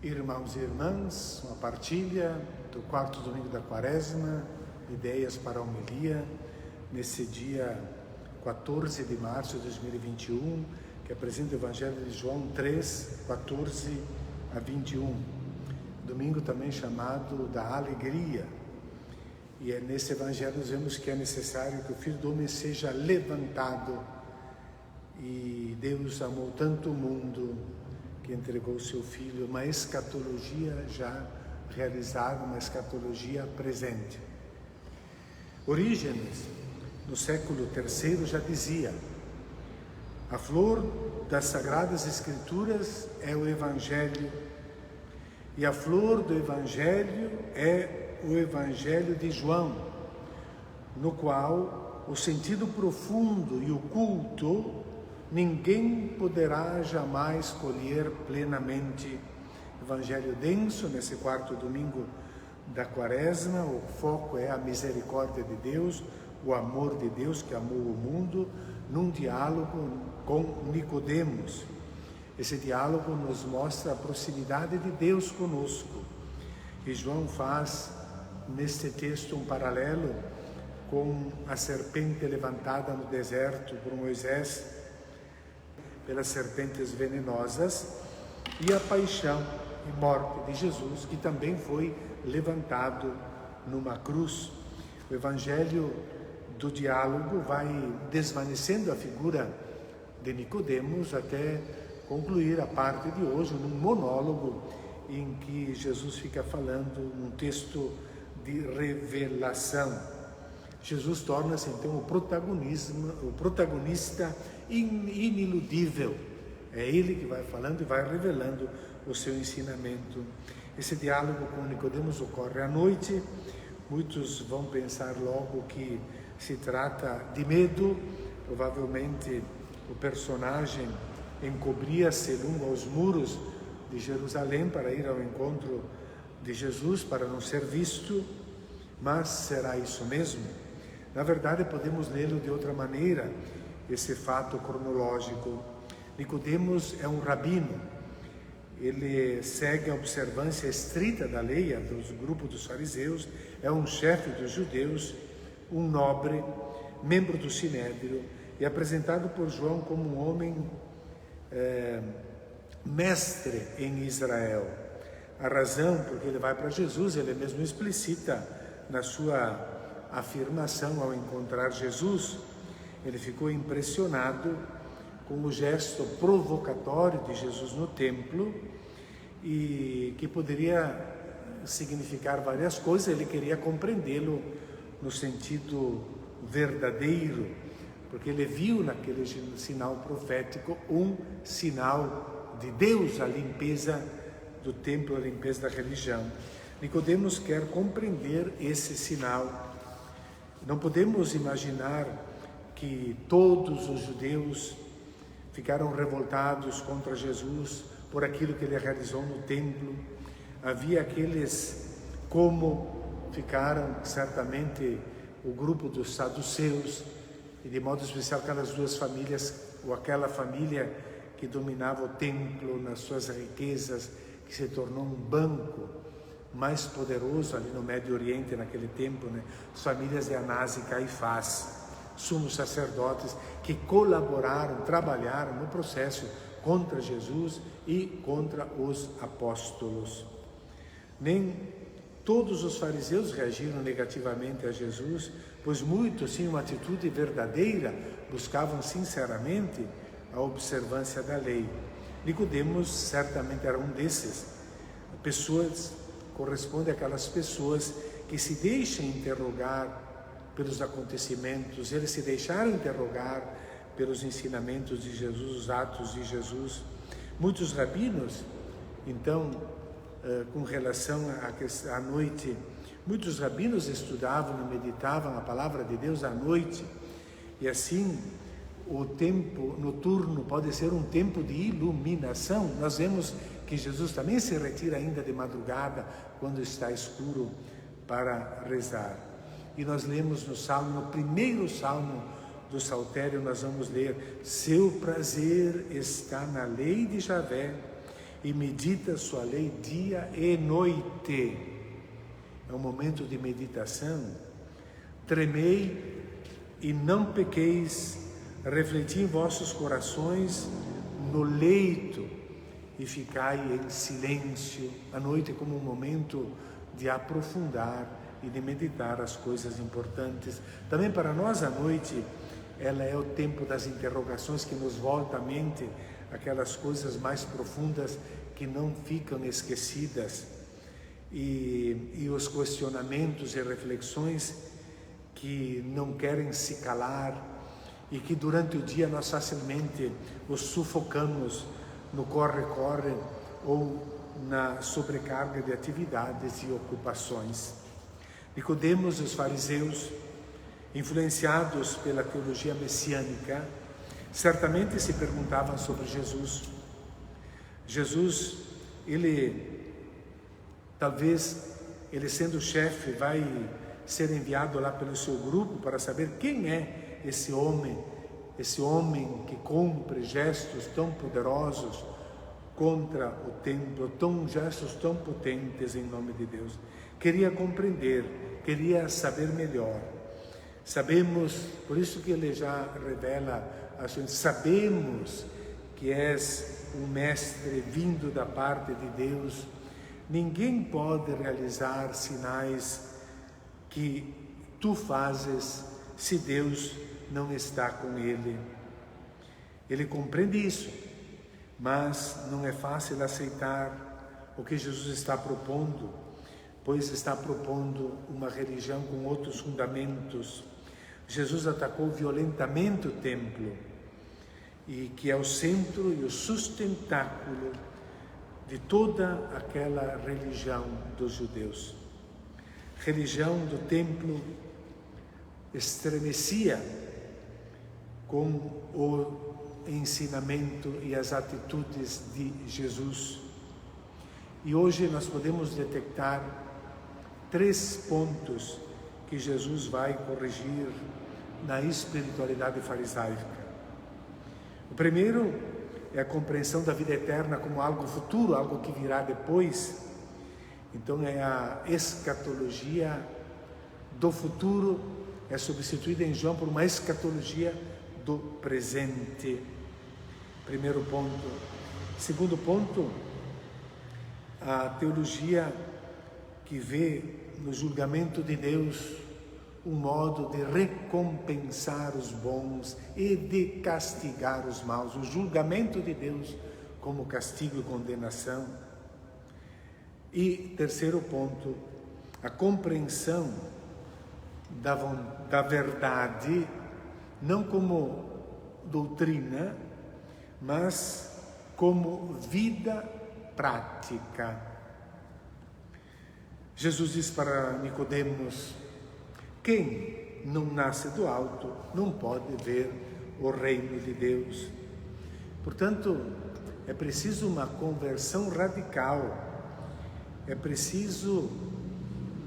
Irmãos e irmãs, uma partilha do quarto domingo da Quaresma, ideias para a homilia, nesse dia 14 de março de 2021, que apresenta o Evangelho de João 3, 14 a 21. Domingo também chamado da alegria. E é nesse Evangelho nós vemos que é necessário que o Filho do Homem seja levantado. E Deus amou tanto o mundo que entregou o seu Filho, uma escatologia já realizada, uma escatologia presente. Orígenes, no século III, já dizia: a flor das Sagradas Escrituras é o Evangelho, e a flor do Evangelho é o Evangelho de João, no qual o sentido profundo e oculto ninguém poderá jamais colher plenamente. Evangelho denso, nesse quarto domingo da Quaresma, o foco é a misericórdia de Deus, o amor de Deus que amou o mundo, num diálogo com Nicodemos. Esse diálogo nos mostra a proximidade de Deus conosco. E João faz, neste texto, um paralelo com a serpente levantada no deserto por Moisés, pelas serpentes venenosas, e a paixão e morte de Jesus, que também foi levantado numa cruz. O Evangelho do diálogo vai desvanecendo a figura de Nicodemos até concluir a parte de hoje num monólogo em que Jesus fica falando, um texto de revelação. Jesus torna-se então o protagonista iniludível. É ele que vai falando e vai revelando o seu ensinamento. Esse diálogo com Nicodemos ocorre à noite. Muitos vão pensar logo que se trata de medo. Provavelmente o personagem encobria-se rumo aos muros de Jerusalém para ir ao encontro de Jesus, para não ser visto. Mas será isso mesmo? Na verdade, podemos lê-lo de outra maneira, esse fato cronológico. Nicodemos é um rabino. Ele segue a observância estrita da lei, do grupo dos fariseus, é um chefe dos judeus, um nobre, membro do Sinédrio, e apresentado por João como um homem mestre em Israel. A razão porque ele vai para Jesus, ele mesmo explicita na sua afirmação ao encontrar Jesus. Ele ficou impressionado com o gesto provocatório de Jesus no templo, e que poderia significar várias coisas. Ele queria compreendê-lo no sentido verdadeiro, porque ele viu naquele sinal profético um sinal de Deus, a limpeza do templo, a limpeza da religião. Nicodemos quer compreender esse sinal. Não podemos imaginar que todos os judeus ficaram revoltados contra Jesus por aquilo que ele realizou no templo. Havia aqueles, como ficaram certamente o grupo dos saduceus, e de modo especial aquelas duas famílias, ou aquela família que dominava o templo nas suas riquezas, que se tornou um banco mais poderoso ali no Médio Oriente naquele tempo, né? As famílias de Anás e Caifás, sumos sacerdotes que colaboraram, trabalharam no processo contra Jesus e contra os apóstolos. Nem todos os fariseus reagiram negativamente a Jesus, pois muitos tinham uma atitude verdadeira, buscavam sinceramente a observância da lei. Nicodemos certamente era um desses. Corresponde àquelas pessoas que se deixam interrogar pelos acontecimentos. Eles se deixaram interrogar pelos ensinamentos de Jesus, os atos de Jesus. Muitos rabinos, então, com relação à noite, muitos rabinos estudavam e meditavam a palavra de Deus à noite, e assim o tempo noturno pode ser um tempo de iluminação. Nós vemos que Jesus também se retira ainda de madrugada, quando está escuro, para rezar. E nós lemos no Salmo, no primeiro Salmo do Saltério, nós vamos ler: seu prazer está na lei de Javé, e medita sua lei dia e noite. É um momento de meditação. Tremei e não pequeis, refleti em vossos corações no leito e ficai em silêncio. A noite é como um momento de aprofundar e de meditar as coisas importantes. Também para nós a noite, ela é o tempo das interrogações, que nos volta à mente aquelas coisas mais profundas que não ficam esquecidas, e os questionamentos e reflexões que não querem se calar e que durante o dia nós facilmente os sufocamos no corre-corre ou na sobrecarga de atividades e ocupações. Nicodemos e os fariseus, influenciados pela teologia messiânica, certamente se perguntavam sobre Jesus. Jesus, talvez ele sendo chefe, vai ser enviado lá pelo seu grupo para saber quem é esse homem que cumpre gestos tão poderosos contra o templo, gestos tão potentes em nome de Deus. Queria compreender, queria saber melhor. Sabemos, por isso que ele já revela a gente, sabemos que és um mestre vindo da parte de Deus. Ninguém pode realizar sinais que tu fazes se Deus não está com ele. Ele compreende isso, mas não é fácil aceitar o que Jesus está propondo, pois está propondo uma religião com outros fundamentos. Jesus atacou violentamente o templo, e que é o centro e o sustentáculo de toda aquela religião dos judeus. Religião do templo estremecia com o ensinamento e as atitudes de Jesus. E hoje nós podemos detectar 3 pontos que Jesus vai corrigir na espiritualidade farisaica. O primeiro é a compreensão da vida eterna como algo futuro, algo que virá depois. Então é a escatologia do futuro, é substituída em João por uma escatologia do presente. Primeiro ponto. Segundo ponto, a teologia que vê no julgamento de Deus um modo de recompensar os bons e de castigar os maus. O julgamento de Deus como castigo e condenação. E terceiro ponto, a compreensão da verdade, não como doutrina, mas como vida prática. Jesus diz para Nicodemos: quem não nasce do alto não pode ver o reino de Deus. Portanto, é preciso uma conversão radical, é preciso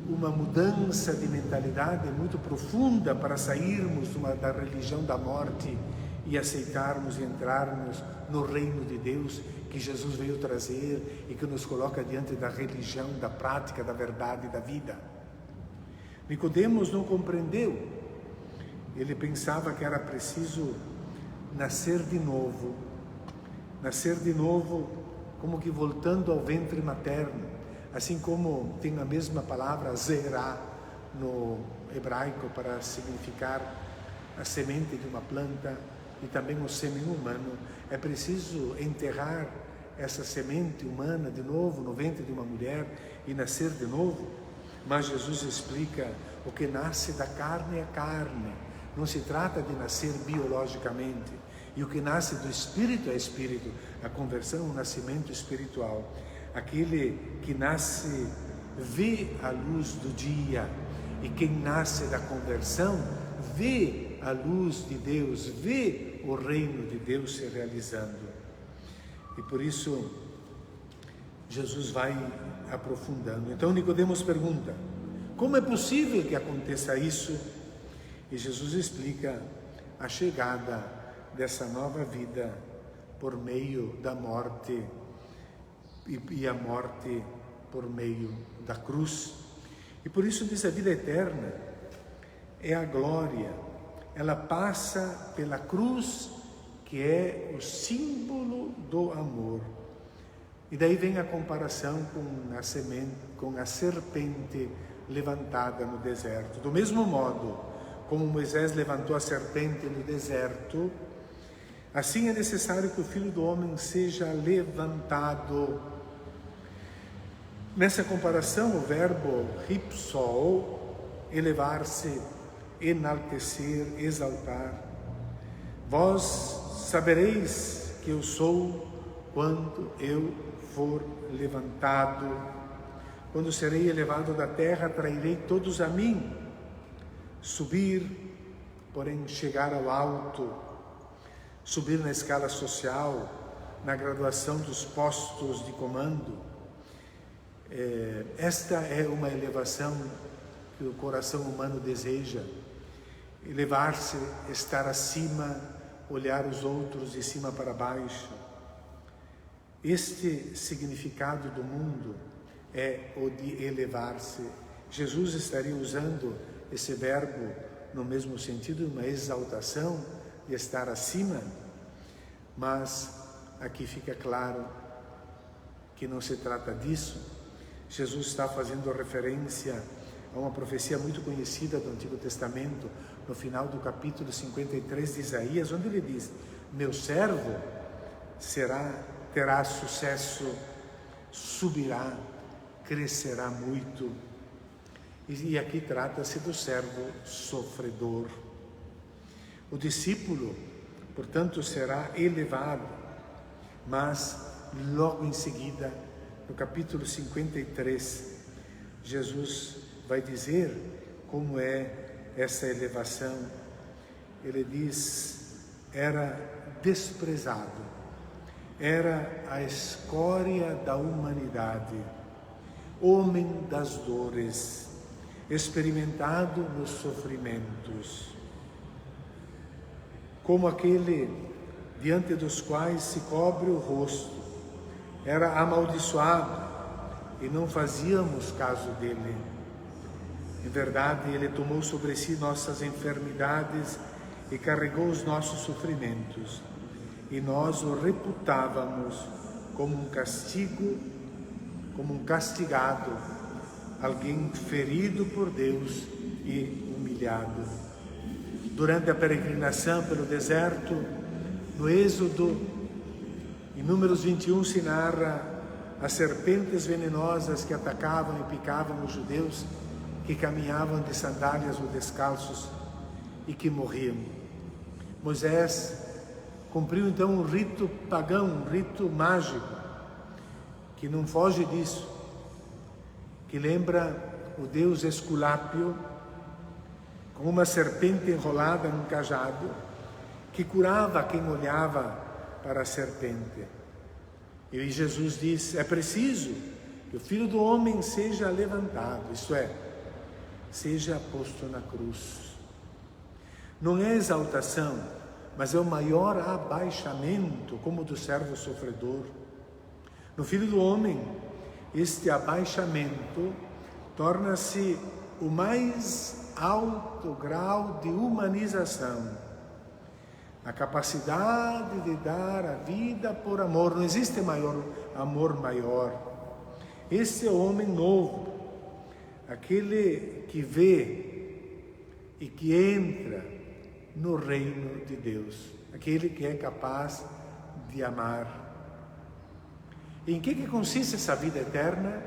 uma mudança de mentalidade muito profunda para sairmos da religião da morte e aceitarmos e entrarmos no reino de Deus que Jesus veio trazer e que nos coloca diante da religião, da prática, da verdade e da vida. Nicodemos não compreendeu. Ele pensava que era preciso nascer de novo como que voltando ao ventre materno, assim como tem a mesma palavra zerá no hebraico para significar a semente de uma planta e também o sêmen humano. É preciso enterrar essa semente humana de novo no ventre de uma mulher e nascer de novo. Mas Jesus explica: o que nasce da carne é carne, não se trata de nascer biologicamente, e o que nasce do Espírito é Espírito. A conversão é um nascimento espiritual. Aquele que nasce vê a luz do dia, e quem nasce da conversão vê a luz de Deus, vê o reino de Deus se realizando. E por isso Jesus vai aprofundando. Então Nicodemos pergunta: como é possível que aconteça isso? E Jesus explica a chegada dessa nova vida por meio da morte e a morte por meio da cruz. E por isso diz: a vida eterna é a glória. Ela passa pela cruz, que é o símbolo do amor. E daí vem a comparação com a serpente levantada no deserto. Do mesmo modo como Moisés levantou a serpente no deserto, assim é necessário que o Filho do Homem seja levantado. Nessa comparação, o verbo ripsol, elevar-se, enaltecer, exaltar. Vós sabereis que eu sou quando eu for levantado. Quando serei elevado da terra, atrairei todos a mim. Subir, porém chegar ao alto, subir na escala social, na graduação dos postos de comando. Esta é uma elevação que o coração humano deseja. Elevar-se, estar acima, olhar os outros de cima para baixo. Este significado do mundo é o de elevar-se. Jesus estaria usando esse verbo no mesmo sentido, uma exaltação de estar acima, mas aqui fica claro que não se trata disso. Jesus está fazendo referência a uma profecia muito conhecida do Antigo Testamento, no final do capítulo 53 de Isaías, onde ele diz: meu servo terá sucesso, subirá, crescerá muito. E aqui trata-se do servo sofredor. O discípulo, portanto, será elevado, mas logo em seguida, no capítulo 53, Jesus vai dizer como é essa elevação. Ele diz: era desprezado, era a escória da humanidade, homem das dores, experimentado nos sofrimentos, como aquele diante dos quais se cobre o rosto, era amaldiçoado e não fazíamos caso dele. Em verdade, ele tomou sobre si nossas enfermidades e carregou os nossos sofrimentos, e nós o reputávamos como um castigo, como um castigado, alguém ferido por Deus e humilhado. Durante a peregrinação pelo deserto, no Êxodo, em Números 21 se narra as serpentes venenosas que atacavam e picavam os judeus que caminhavam de sandálias ou descalços e que morriam. Moisés cumpriu então um rito pagão, um rito mágico, que não foge disso, que lembra o deus Esculápio, com uma serpente enrolada num cajado, que curava quem olhava para a serpente. E Jesus diz: é preciso que o Filho do Homem seja levantado, isto é, seja posto na cruz. Não é exaltação, mas é o maior abaixamento, como do servo sofredor. No Filho do Homem, este abaixamento torna-se o mais alto grau de humanização. A capacidade de dar a vida por amor. Não existe amor maior. Este é o homem novo, aquele que vê e que entra no reino de Deus, aquele que é capaz de amar. Em que consiste essa vida eterna?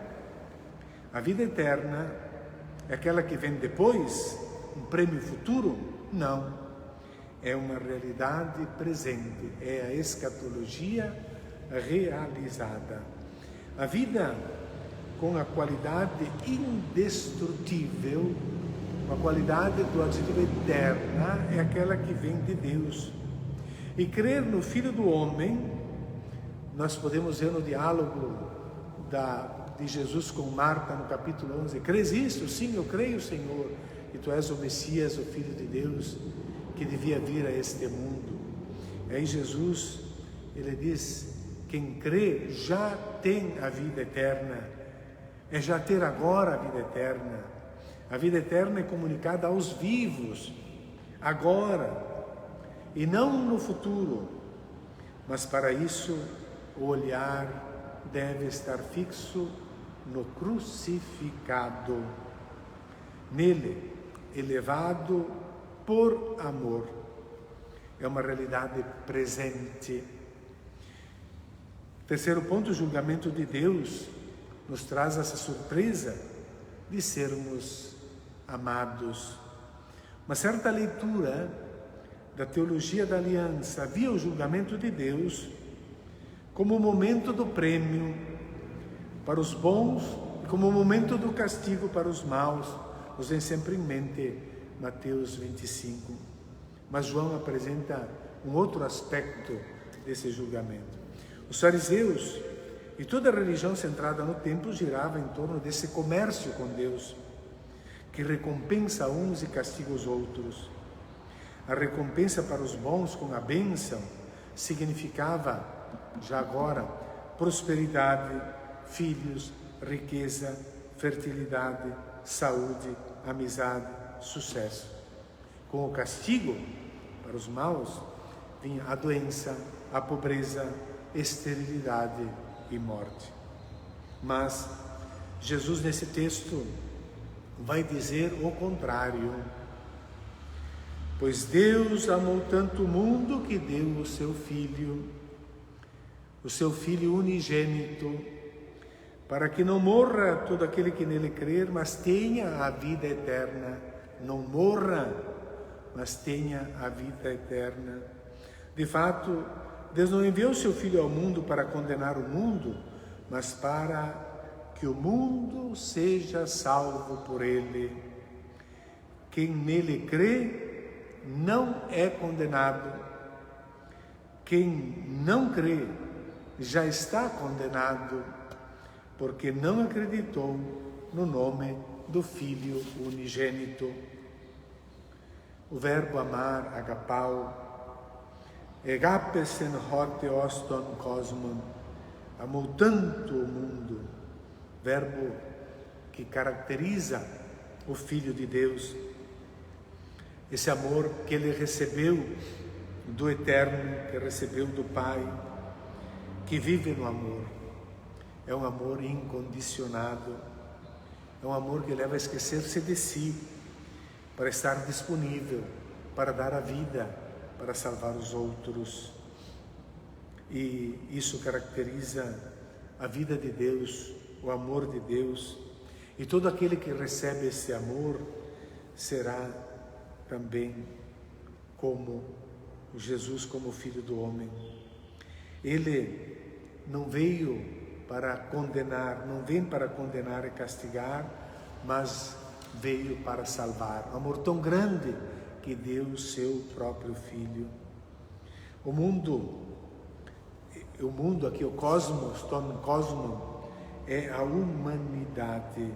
A vida eterna é aquela que vem depois, um prêmio futuro? Não. É uma realidade presente, é a escatologia realizada. A vida com a qualidade indestrutível, a qualidade do adjetivo eterna, é aquela que vem de Deus. E crer no Filho do Homem, nós podemos ver no diálogo de Jesus com Marta, no capítulo 11, crês isto? Sim, eu creio, Senhor, que Tu és o Messias, o Filho de Deus, que devia vir a este mundo. Aí Jesus, ele diz: quem crê já tem a vida eterna, é já ter agora a vida eterna. A vida eterna é comunicada aos vivos, agora, e não no futuro. Mas para isso, o olhar deve estar fixo no crucificado, nele, elevado por amor. É uma realidade presente. Terceiro ponto, o julgamento de Deus nos traz essa surpresa de sermos amados. Uma certa leitura da teologia da aliança via o julgamento de Deus como o momento do prêmio para os bons e como o momento do castigo para os maus. Nos vem sempre em mente Mateus 25. Mas João apresenta um outro aspecto desse julgamento. Os fariseus e toda a religião centrada no templo girava em torno desse comércio com Deus, que recompensa uns e castiga os outros. A recompensa para os bons com a bênção significava, já agora, prosperidade, filhos, riqueza, fertilidade, saúde, amizade, sucesso. Com o castigo para os maus, vinha a doença, a pobreza, esterilidade e morte. Mas Jesus, nesse texto, vai dizer o contrário. Pois Deus amou tanto o mundo que deu o seu Filho unigênito, para que não morra todo aquele que nele crer, mas tenha a vida eterna. Não morra, mas tenha a vida eterna. De fato, Deus não enviou o seu Filho ao mundo para condenar o mundo, mas para que o mundo seja salvo por ele. Quem nele crê não é condenado. Quem não crê já está condenado, porque não acreditou no nome do Filho unigênito. O verbo amar, agapau, egapesen horte oston cosmon, amou tanto o mundo, verbo que caracteriza o Filho de Deus. Esse amor que ele recebeu do Eterno, que recebeu do Pai, que vive no amor. É um amor incondicionado, é um amor que leva a esquecer-se de si, para estar disponível, para dar a vida, para salvar os outros. E isso caracteriza a vida de Deus, o amor de Deus. E todo aquele que recebe esse amor será também como Jesus, como Filho do Homem. Ele não veio para condenar, não vem para condenar e castigar, mas veio para salvar. Um amor tão grande que deu o seu próprio Filho. O mundo aqui, o cosmos, ton cosmon, é a humanidade.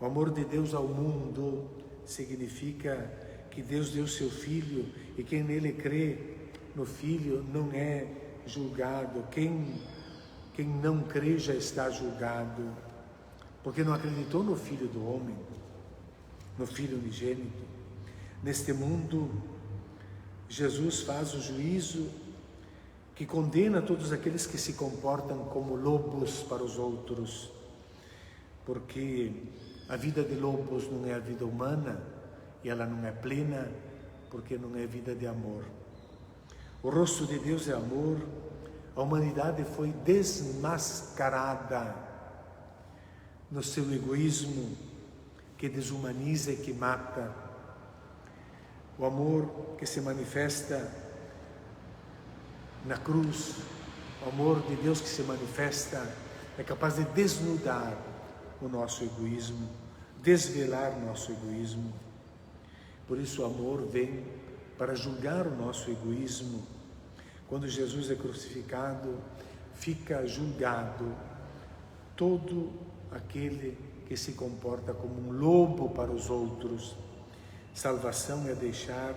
O amor de Deus ao mundo significa que Deus deu seu Filho e quem nele crê no Filho não é julgado. Quem não crê já está julgado, porque não acreditou no Filho do Homem, no Filho unigênito. Neste mundo, Jesus faz o juízo que condena todos aqueles que se comportam como lobos para os outros, porque a vida de lobos não é a vida humana e ela não é plena, porque não é vida de amor. O rosto de Deus é amor. A humanidade foi desmascarada no seu egoísmo que desumaniza e que mata. O amor que se manifesta na cruz, o amor de Deus que se manifesta, é capaz de desnudar o nosso egoísmo, desvelar nosso egoísmo. Por isso o amor vem para julgar o nosso egoísmo. Quando Jesus é crucificado, fica julgado todo aquele que se comporta como um lobo para os outros. Salvação é deixar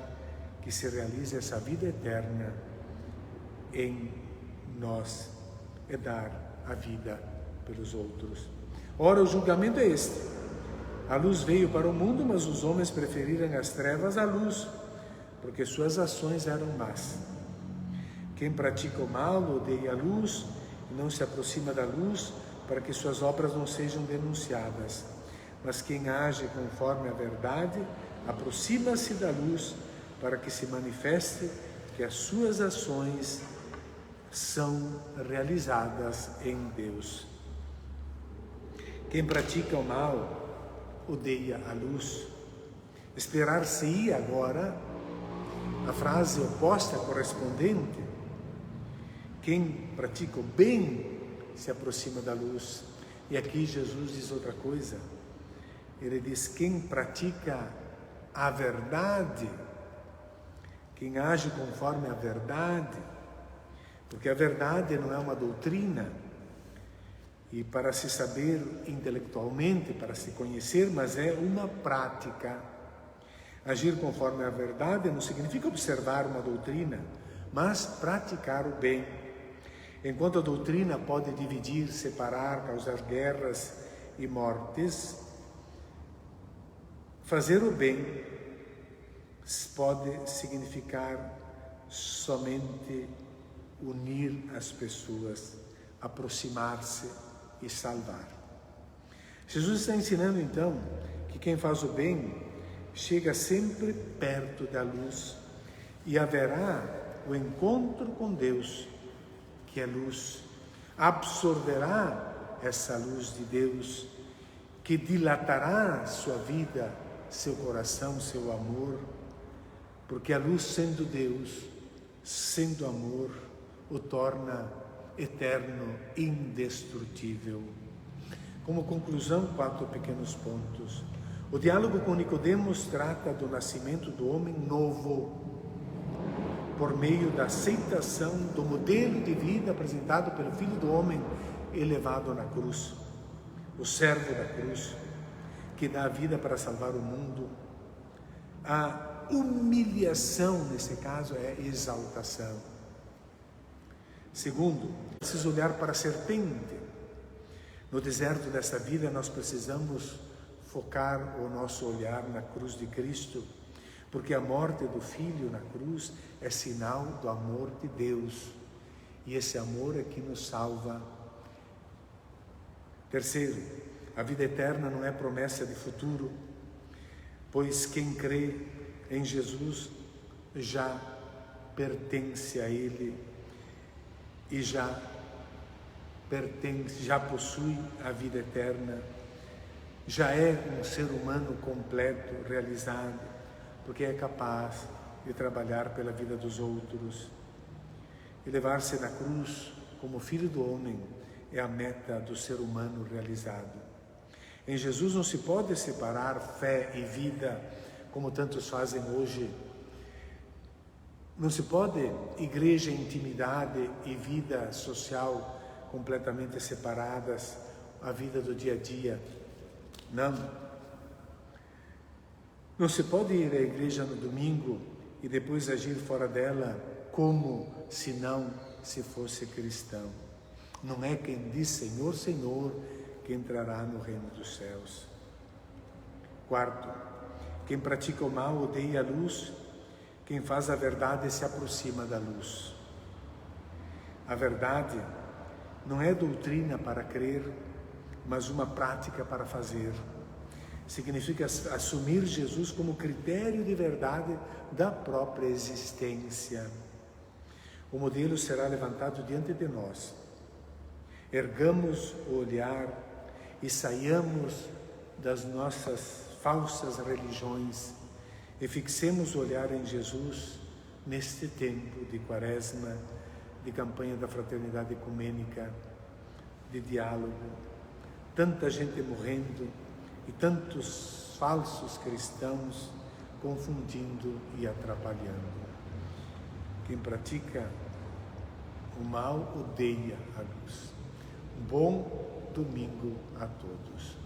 que se realize essa vida eterna em nós, é dar a vida pelos outros. Ora, o julgamento é este: a luz veio para o mundo, mas os homens preferiram as trevas à luz, porque suas ações eram más. Quem pratica o mal odeia a luz e não se aproxima da luz, para que suas obras não sejam denunciadas. Mas quem age conforme a verdade aproxima-se da luz, para que se manifeste que as suas ações são realizadas em Deus. Quem pratica o mal odeia a luz. Esperar-se-ia agora a frase oposta correspondente: quem pratica o bem se aproxima da luz. E aqui Jesus diz outra coisa. Ele diz: quem pratica a verdade, quem age conforme a verdade, porque a verdade não é uma doutrina, e para se saber intelectualmente, para se conhecer, mas é uma prática. Agir conforme a verdade não significa observar uma doutrina, mas praticar o bem. Enquanto a doutrina pode dividir, separar, causar guerras e mortes, fazer o bem pode significar somente unir as pessoas, aproximar-se e salvar. Jesus está ensinando então que quem faz o bem chega sempre perto da luz e haverá o encontro com Deus, que é luz. Absorverá essa luz de Deus, que dilatará sua vida, seu coração, seu amor, porque a luz, sendo Deus, sendo amor, o torna eterno, indestrutível. Como conclusão, 4 pequenos pontos. O diálogo com Nicodemos trata do nascimento do homem novo, por meio da aceitação do modelo de vida apresentado pelo Filho do Homem elevado na cruz, o servo da cruz, que dá a vida para salvar o mundo. A humilhação, nesse caso, é exaltação. Segundo, preciso olhar para a serpente. No deserto dessa vida, nós precisamos focar o nosso olhar na cruz de Cristo, porque a morte do Filho na cruz é sinal do amor de Deus, e esse amor é que nos salva. Terceiro, a vida eterna não é promessa de futuro, pois quem crê em Jesus já pertence a Ele e já possui a vida eterna, já é um ser humano completo, realizado, porque é capaz de trabalhar pela vida dos outros. Elevar-se na cruz como Filho do Homem é a meta do ser humano realizado. Em Jesus não se pode separar fé e vida, como tantos fazem hoje. Não se pode igreja, intimidade e vida social completamente separadas, a vida do dia a dia. Não. Não se pode ir à igreja no domingo e depois agir fora dela como se não se fosse cristão. Não é quem diz Senhor, Senhor, que entrará no reino dos céus. Quarto, quem pratica o mal odeia a luz, quem faz a verdade se aproxima da luz. A verdade não é doutrina para crer, mas uma prática para fazer. Significa assumir Jesus como critério de verdade da própria existência. O modelo será levantado diante de nós. Ergamos o olhar e saiamos das nossas falsas religiões e fixemos o olhar em Jesus neste tempo de quaresma, de campanha da fraternidade ecumênica, de diálogo. Tanta gente morrendo e tantos falsos cristãos confundindo e atrapalhando. Quem pratica o mal odeia a luz. Bom domingo a todos.